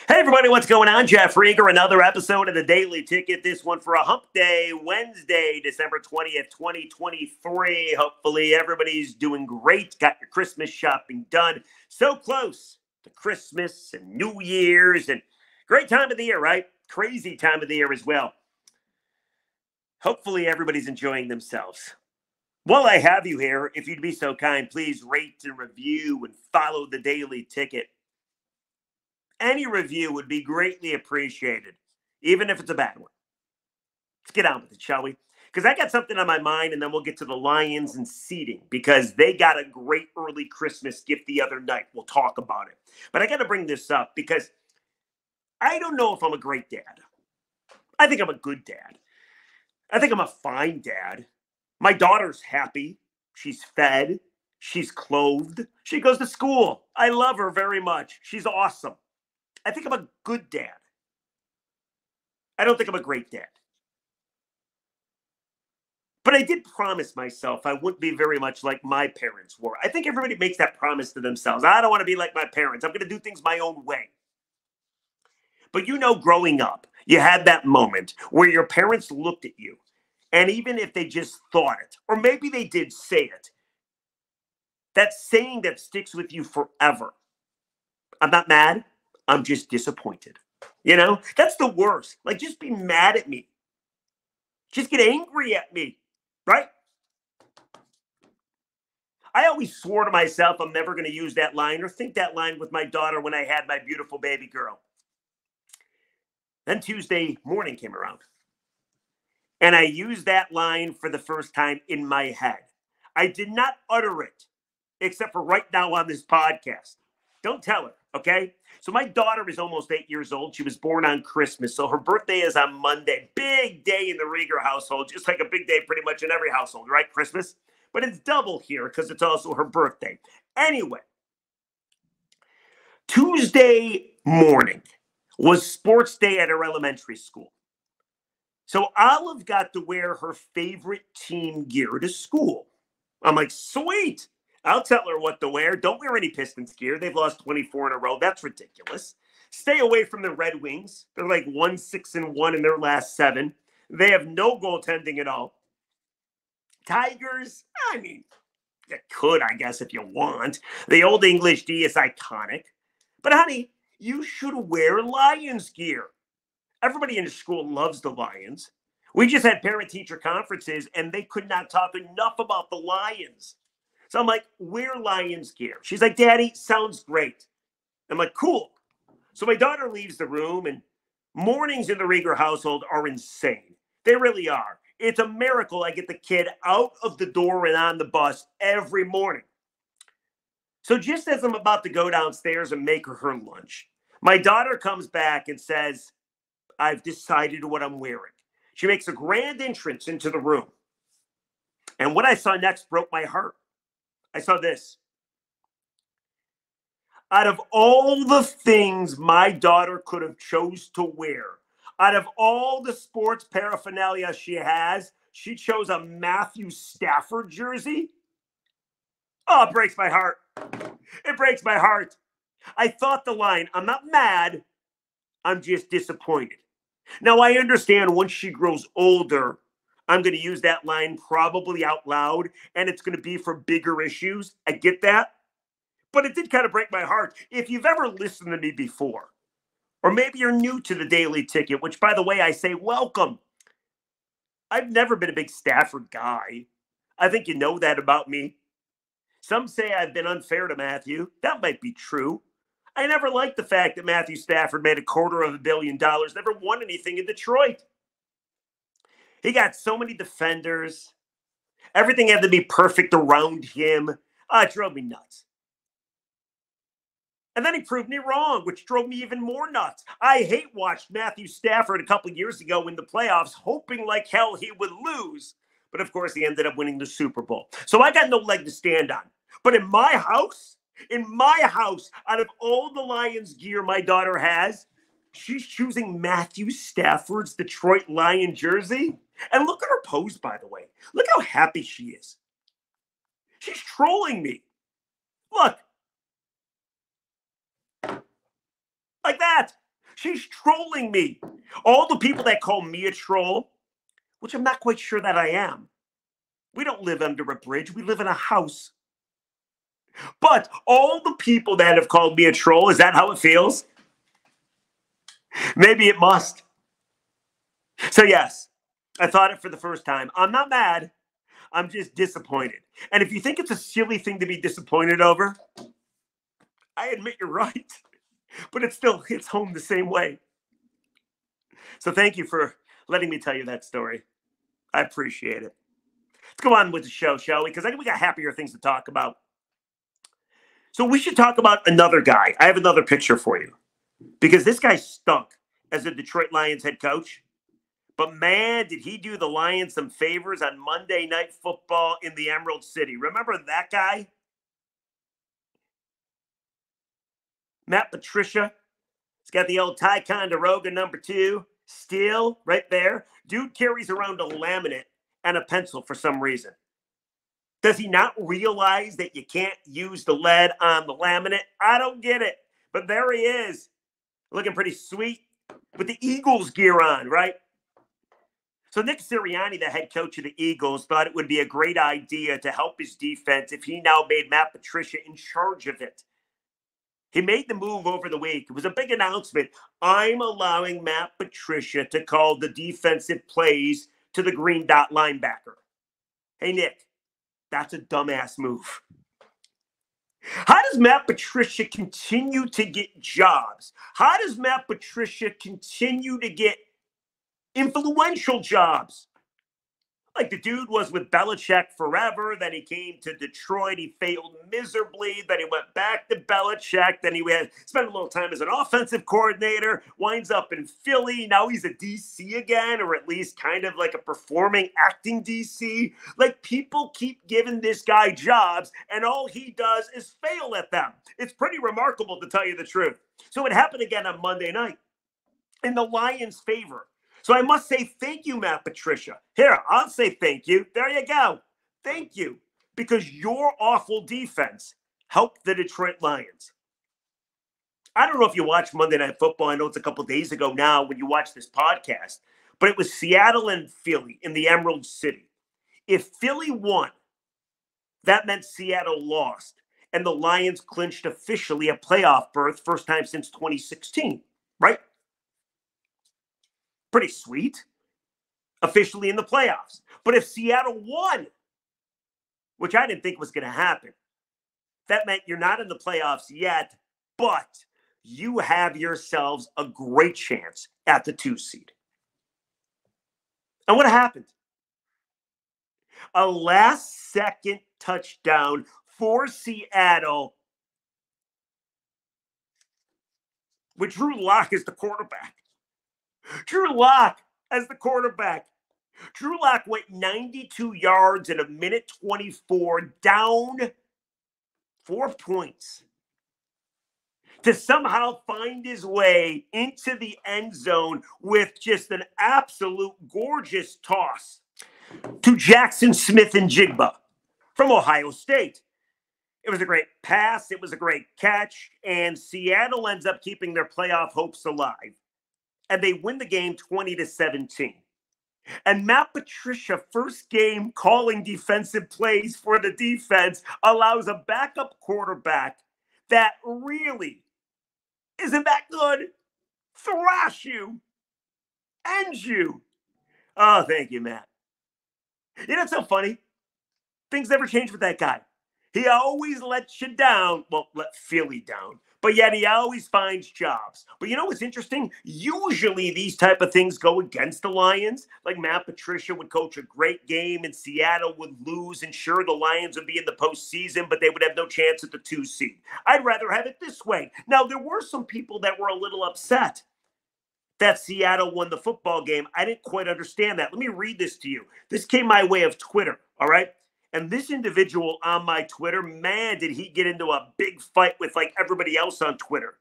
Hey everybody, what's going on? Jeff Rieger, another episode of the Daily Ticket. This one for a hump day, Wednesday, December 20th, 2023. Hopefully everybody's doing great. Got your Christmas shopping done. So close to Christmas and New Year's and great time of the year, right? Crazy time of the year as well. Hopefully everybody's enjoying themselves. While I have you here, if you'd be so kind, please rate and review and follow the Daily Ticket. Any review would be greatly appreciated, even if it's a bad one. Let's get on with it, shall we? Because I got something on my mind, and then we'll get to the Lions and seeding, because they got a great early Christmas gift the other night. We'll talk about it. But I got to bring this up because I don't know if I'm a great dad. I think I'm a good dad. I think I'm a fine dad. My daughter's happy. She's fed. She's clothed. She goes to school. I love her very much. She's awesome. I think I'm a good dad. I don't think I'm a great dad. But I did promise myself I wouldn't be very much like my parents were. I think everybody makes that promise to themselves. I don't want to be like my parents. I'm going to do things my own way. But you know, growing up, you had that moment where your parents looked at you, and even if they just thought it, or maybe they did say it, that saying that sticks with you forever. I'm not mad. I'm just disappointed. You know, that's the worst. Like, just be mad at me. Just get angry at me, right? I always swore to myself I'm never going to use that line or think that line with my daughter when I had my beautiful baby girl. Then Tuesday morning came around, and I used that line for the first time in my head. I did not utter it, except for right now on this podcast. Don't tell her, okay? So my daughter is almost 8 years old. She was born on Christmas, so her birthday is on Monday. Big day in the Rieger household, just like a big day pretty much in every household, right? Christmas. But it's double here because it's also her birthday. Anyway, Tuesday morning was sports day at her elementary school. So Olive got to wear her favorite team gear to school. I'm like, sweet. I'll tell her what to wear. Don't wear any Pistons gear. They've lost 24 in a row. That's ridiculous. Stay away from the Red Wings. They're like 1-6-1 in their last 7. They have no goaltending at all. Tigers, I mean, you could, I guess, if you want. The Old English D is iconic. But honey, you should wear Lions gear. Everybody in the school loves the Lions. We just had parent-teacher conferences, and they could not talk enough about the Lions. So I'm like, wear Lions gear. She's like, Daddy, sounds great. I'm like, cool. So my daughter leaves the room, and mornings in the Rieger household are insane. They really are. It's a miracle I get the kid out of the door and on the bus every morning. So just as I'm about to go downstairs and make her lunch, my daughter comes back and says, I've decided what I'm wearing. She makes a grand entrance into the room. And what I saw next broke my heart. I saw this. Out of all the things my daughter could have chose to wear, out of all the sports paraphernalia she has, she chose a Matthew Stafford jersey. Oh, it breaks my heart. It breaks my heart. I thought the line, I'm not mad, I'm just disappointed. Now, I understand once she grows older, I'm going to use that line probably out loud, and it's going to be for bigger issues. I get that. But it did kind of break my heart. If you've ever listened to me before, or maybe you're new to the Daily Ticket, which, by the way, I say welcome. I've never been a big Stafford guy. I think you know that about me. Some say I've been unfair to Matthew. That might be true. I never liked the fact that Matthew Stafford made $250 million, never won anything in Detroit. He got so many defenders. Everything had to be perfect around him. It drove me nuts. And then he proved me wrong, which drove me even more nuts. I hate watched Matthew Stafford a couple years ago in the playoffs, hoping like hell he would lose. But of course, he ended up winning the Super Bowl. So I got no leg to stand on. But in my house, out of all the Lions gear my daughter has, she's choosing Matthew Stafford's Detroit Lion jersey. And look at her pose, by the way. Look how happy she is. She's trolling me. Look. Like that. She's trolling me. All the people that call me a troll, which I'm not quite sure that I am. We don't live under a bridge. We live in a house. But all the people that have called me a troll, is that how it feels? Maybe it must. So yes, I thought it for the first time. I'm not mad. I'm just disappointed. And if you think it's a silly thing to be disappointed over, I admit you're right. But it still hits home the same way. So thank you for letting me tell you that story. I appreciate it. Let's go on with the show, shall we? Because I think we got happier things to talk about. So we should talk about another guy. I have another picture for you. Because this guy stunk as a Detroit Lions head coach. But man, did he do the Lions some favors on Monday Night Football in the Emerald City. Remember that guy? Matt Patricia. He's got the old Ticonderoga #2. Still right there. Dude carries around a laminate and a pencil for some reason. Does he not realize that you can't use the lead on the laminate? I don't get it. But there he is. Looking pretty sweet with the Eagles gear on, right? So Nick Sirianni, the head coach of the Eagles, thought it would be a great idea to help his defense if he now made Matt Patricia in charge of it. He made the move over the week. It was a big announcement. I'm allowing Matt Patricia to call the defensive plays to the green dot linebacker. Hey, Nick, that's a dumbass move. How does Matt Patricia continue to get jobs? How does Matt Patricia continue to get influential jobs? Like the dude was with Belichick forever. Then he came to Detroit. He failed miserably. Then he went back to Belichick. Then he spent a little time as an offensive coordinator. Winds up in Philly. Now he's a DC again, or at least kind of like a performing acting DC. Like people keep giving this guy jobs, and all he does is fail at them. It's pretty remarkable, to tell you the truth. So it happened again on Monday night in the Lions' favor. So I must say thank you, Matt Patricia. Here, I'll say thank you. There you go. Thank you. Because your awful defense helped the Detroit Lions. I don't know if you watched Monday Night Football. I know it's a couple days ago now when you watch this podcast. But it was Seattle and Philly in the Emerald City. If Philly won, that meant Seattle lost. And the Lions clinched officially a playoff berth, first time since 2016. Right? Pretty sweet. Officially in the playoffs. But if Seattle won, which I didn't think was going to happen, that meant you're not in the playoffs yet, but you have yourselves a great chance at the 2 seed. And what happened? A last-second touchdown for Seattle with Drew Lock as the quarterback. Drew Lock as the quarterback. Drew Lock went 92 yards in a minute 24, down 4 points, to somehow find his way into the end zone with just an absolute gorgeous toss to Jackson Smith and Jigba from Ohio State. It was a great pass. It was a great catch. And Seattle ends up keeping their playoff hopes alive. And they win the game 20-17. And Matt Patricia, first game calling defensive plays for the defense, allows a backup quarterback that really isn't that good thrash you, end you. Oh, thank you, Matt. You know, it's so funny. Things never change with that guy. He always lets you down. Well, let Philly down. But yet he always finds jobs. But you know what's interesting? Usually these type of things go against the Lions. Like Matt Patricia would coach a great game and Seattle would lose. And sure, the Lions would be in the postseason, but they would have no chance at the 2 seed. I'd rather have it this way. Now, there were some people that were a little upset that Seattle won the football game. I didn't quite understand that. Let me read this to you. This came my way of Twitter, all right? And this individual on my Twitter, man, did he get into a big fight with like everybody else on Twitter.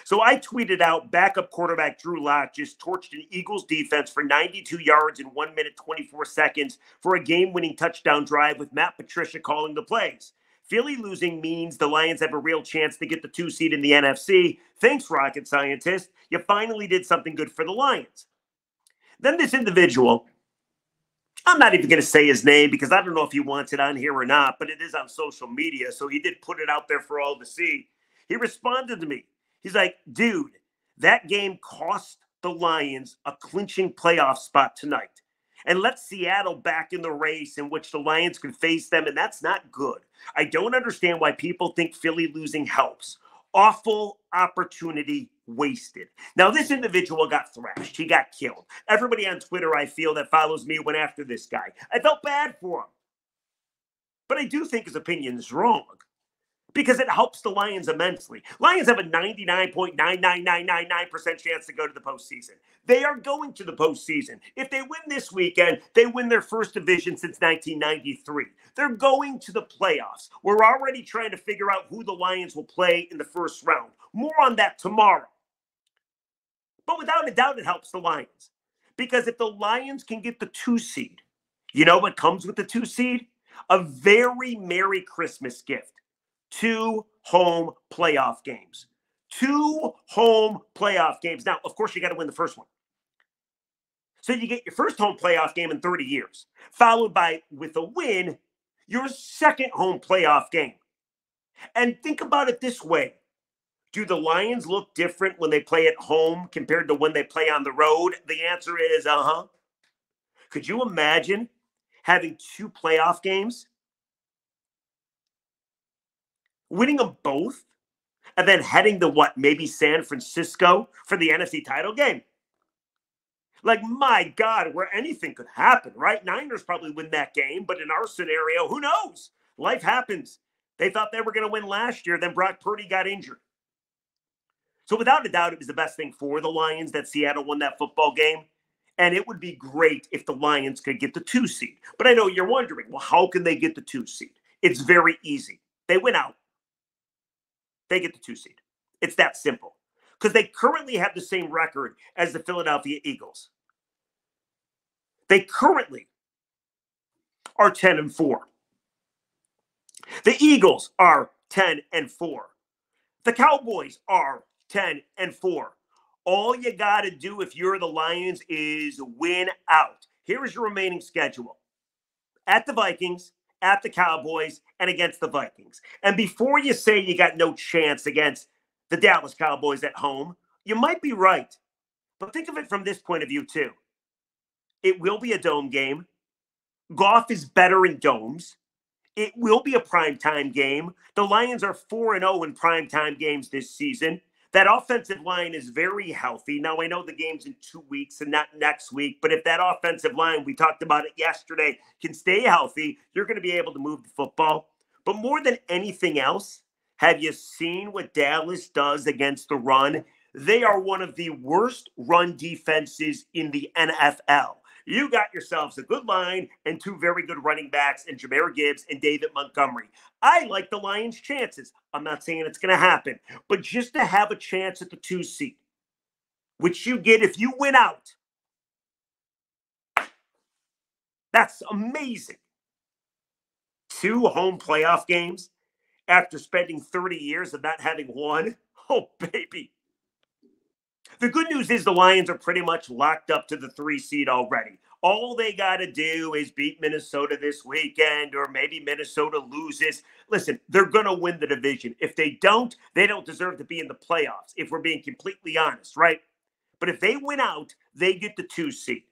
So I tweeted out, backup quarterback Drew Lock just torched an Eagles defense for 92 yards in 1 minute, 24 seconds for a game-winning touchdown drive with Matt Patricia calling the plays. Philly losing means the Lions have a real chance to get the 2 seed in the NFC. Thanks, rocket scientist. You finally did something good for the Lions. Then this individual, I'm not even going to say his name because I don't know if he wants it on here or not, but it is on social media, so he did put it out there for all to see. He responded to me. He's like, dude, that game cost the Lions a clinching playoff spot tonight. And let Seattle back in the race in which the Lions could face them, and that's not good. I don't understand why people think Philly losing helps. Awful opportunity wasted. Now, this individual got thrashed. He got killed. Everybody on Twitter, I feel, that follows me went after this guy. I felt bad for him. But I do think his opinion is wrong because it helps the Lions immensely. Lions have a 99.99999% chance to go to the postseason. They are going to the postseason. If they win this weekend, they win their first division since 1993. They're going to the playoffs. We're already trying to figure out who the Lions will play in the first round. More on that tomorrow. But without a doubt, it helps the Lions. Because if the Lions can get the 2 seed, you know what comes with the 2 seed? A very Merry Christmas gift. 2 home playoff games. 2 home playoff games. Now, of course, you got to win the first one. So you get your first home playoff game in 30 years, followed by, with a win, your second home playoff game. And think about it this way. Do the Lions look different when they play at home compared to when they play on the road? The answer is, Could you imagine having 2 playoff games? Winning them both, and then heading to maybe San Francisco for the NFC title game. Like, my God, where anything could happen, right? Niners probably win that game, but in our scenario, who knows? Life happens. They thought they were going to win last year, then Brock Purdy got injured. So without a doubt, it was the best thing for the Lions that Seattle won that football game. And it would be great if the Lions could get the 2 seed. But I know you're wondering, well, how can they get the 2 seed? It's very easy. They win out. They get the 2 seed. It's that simple. Because they currently have the same record as the Philadelphia Eagles. They currently are 10-4. The Eagles are 10-4. The Cowboys are 10-4. All you got to do if you're the Lions is win out. Here is your remaining schedule. At the Vikings, at the Cowboys, and against the Vikings. And before you say you got no chance against the Dallas Cowboys at home, you might be right. But think of it from this point of view, too. It will be a dome game. Goff is better in domes. It will be a primetime game. The Lions are 4-0 in primetime games this season. That offensive line is very healthy. Now, I know the game's in 2 weeks and not next week, but if that offensive line, we talked about it yesterday, can stay healthy, you're going to be able to move the football. But more than anything else, have you seen what Dallas does against the run? They are one of the worst run defenses in the NFL. You got yourselves a good line and 2 very good running backs in Jahmyr Gibbs and David Montgomery. I like the Lions' chances. I'm not saying it's going to happen, but just to have a chance at the 2 seed, which you get if you win out, that's amazing. 2 home playoff games after spending 30 years of not having one. Oh, baby. The good news is the Lions are pretty much locked up to the 3 seed already. All they got to do is beat Minnesota this weekend, or maybe Minnesota loses. Listen, they're going to win the division. If they don't deserve to be in the playoffs, if we're being completely honest, right? But if they win out, they get the 2 seed.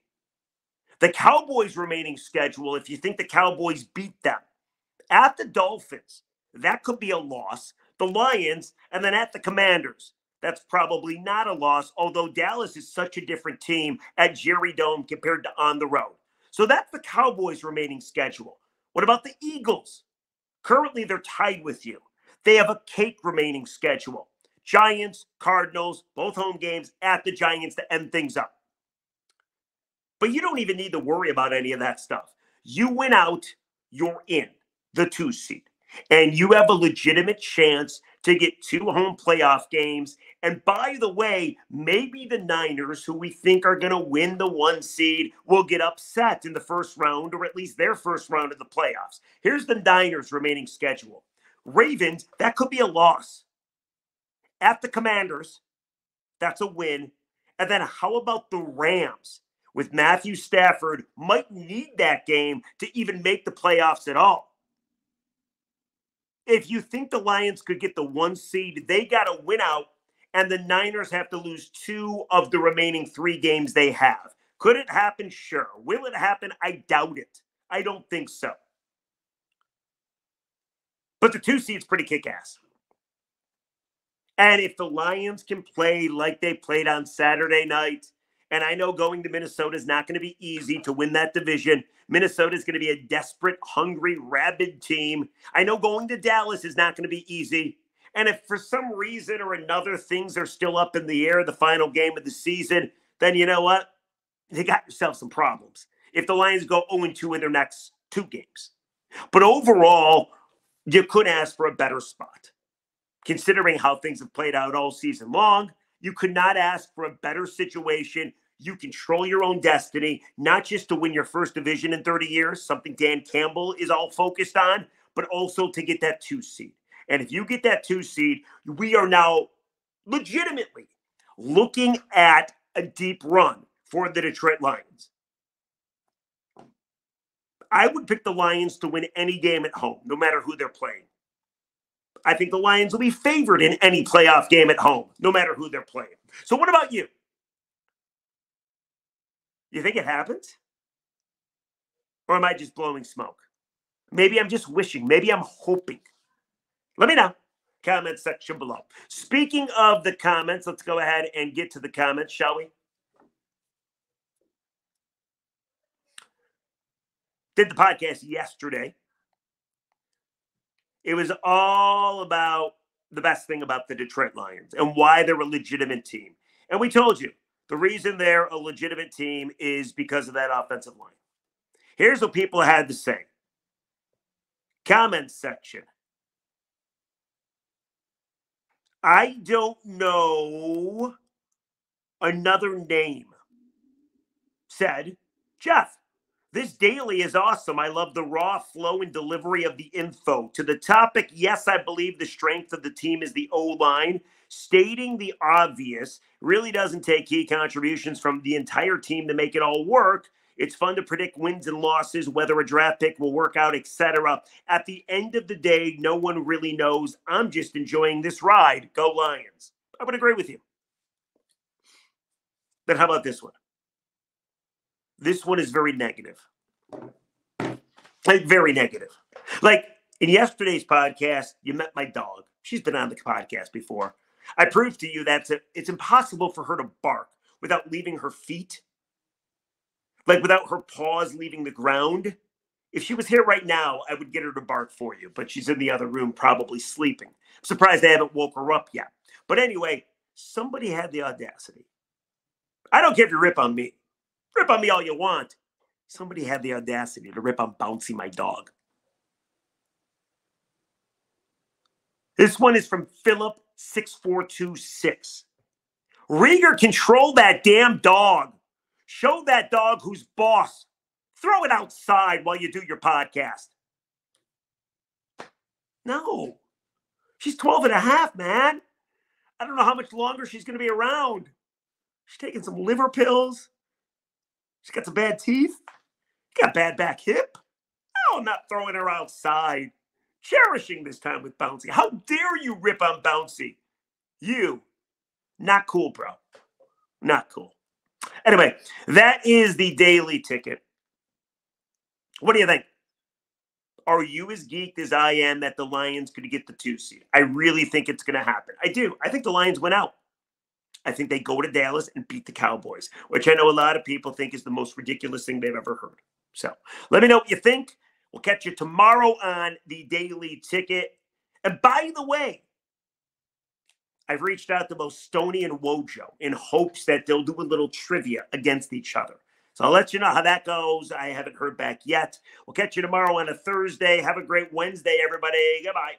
The Cowboys' remaining schedule, if you think the Cowboys beat them, at the Dolphins, that could be a loss. The Lions, and then at the Commanders. That's probably not a loss, although Dallas is such a different team at Jerry Dome compared to on the road. So that's the Cowboys' remaining schedule. What about the Eagles? Currently, they're tied with you. They have a cake remaining schedule. Giants, Cardinals, both home games at the Giants to end things up. But you don't even need to worry about any of that stuff. You win out, you're in the 2 seed. And you have a legitimate chance to get 2 home playoff games. And by the way, maybe the Niners, who we think are going to win the 1 seed, will get upset in the first round, or at least their first round of the playoffs. Here's the Niners' remaining schedule. Ravens, that could be a loss. At the Commanders, that's a win. And then how about the Rams? With Matthew Stafford, might need that game to even make the playoffs at all. If you think the Lions could get the 1 seed, they got to win out, and the Niners have to lose 2 of the remaining 3 games they have. Could it happen? Sure. Will it happen? I doubt it. I don't think so. But the 2 seed's pretty kick-ass. And if the Lions can play like they played on Saturday night, and I know going to Minnesota is not going to be easy to win that division. Minnesota is going to be a desperate, hungry, rabid team. I know going to Dallas is not going to be easy. And if for some reason or another things are still up in the air, the final game of the season, then you know what? They got yourself some problems. If the Lions go 0-2 in their next 2 games. But overall, you could ask for a better spot. Considering how things have played out all season long, you could not ask for a better situation. You control your own destiny, not just to win your first division in 30 years, something Dan Campbell is all focused on, but also to get that 2 seed. And if you get that 2 seed, we are now legitimately looking at a deep run for the Detroit Lions. I would pick the Lions to win any game at home, no matter who they're playing. I think the Lions will be favored in any playoff game at home, no matter who they're playing. So what about you? You think it happens? Or am I just blowing smoke? Maybe I'm just wishing. Maybe I'm hoping. Let me know. Comment section below. Speaking of the comments, let's go ahead and get to the comments, shall we? Did the podcast yesterday. It was all about the best thing about the Detroit Lions and why they're a legitimate team. And we told you, the reason they're a legitimate team is because of that offensive line. Here's what people had to say. Comment section. I don't know another name. Said, Jeff, this daily is awesome. I love the raw flow and delivery of the info. To the topic, yes, I believe the strength of the team is the O-line. Stating the obvious really doesn't take key contributions from the entire team to make it all work. It's fun to predict wins and losses, whether a draft pick will work out, etc. At the end of the day, no one really knows. I'm just enjoying this ride. Go Lions. I would agree with you. But how about this one? This one is very negative. Like, very negative. Like, in yesterday's podcast, you met my dog. She's been on the podcast before. I proved to you that it's impossible for her to bark without leaving her feet. Like, without her paws leaving the ground. If she was here right now, I would get her to bark for you. But she's in the other room probably sleeping. I'm surprised I haven't woke her up yet. But anyway, somebody had the audacity. I don't care if you rip on me. Rip on me all you want. Somebody had the audacity to rip on Bouncy, my dog. This one is from Philip6426. Rieger, control that damn dog. Show that dog who's boss. Throw it outside while you do your podcast. No. She's 12 and a half, man. I don't know how much longer she's going to be around. She's taking some liver pills. She's got some bad teeth. Got a bad back hip. No, I'm not throwing her outside. Cherishing this time with Bouncy. How dare you rip on Bouncy? You. Not cool, bro. Not cool. Anyway, that is the daily ticket. What do you think? Are you as geeked as I am that the Lions could get the 2 seed? I really think it's going to happen. I do. I think the Lions win out. I think they go to Dallas and beat the Cowboys, which I know a lot of people think is the most ridiculous thing they've ever heard. So let me know what you think. We'll catch you tomorrow on the Daily Ticket. And by the way, I've reached out to both Stoney and Wojo in hopes that they'll do a little trivia against each other. So I'll let you know how that goes. I haven't heard back yet. We'll catch you tomorrow on a Thursday. Have a great Wednesday, everybody. Goodbye.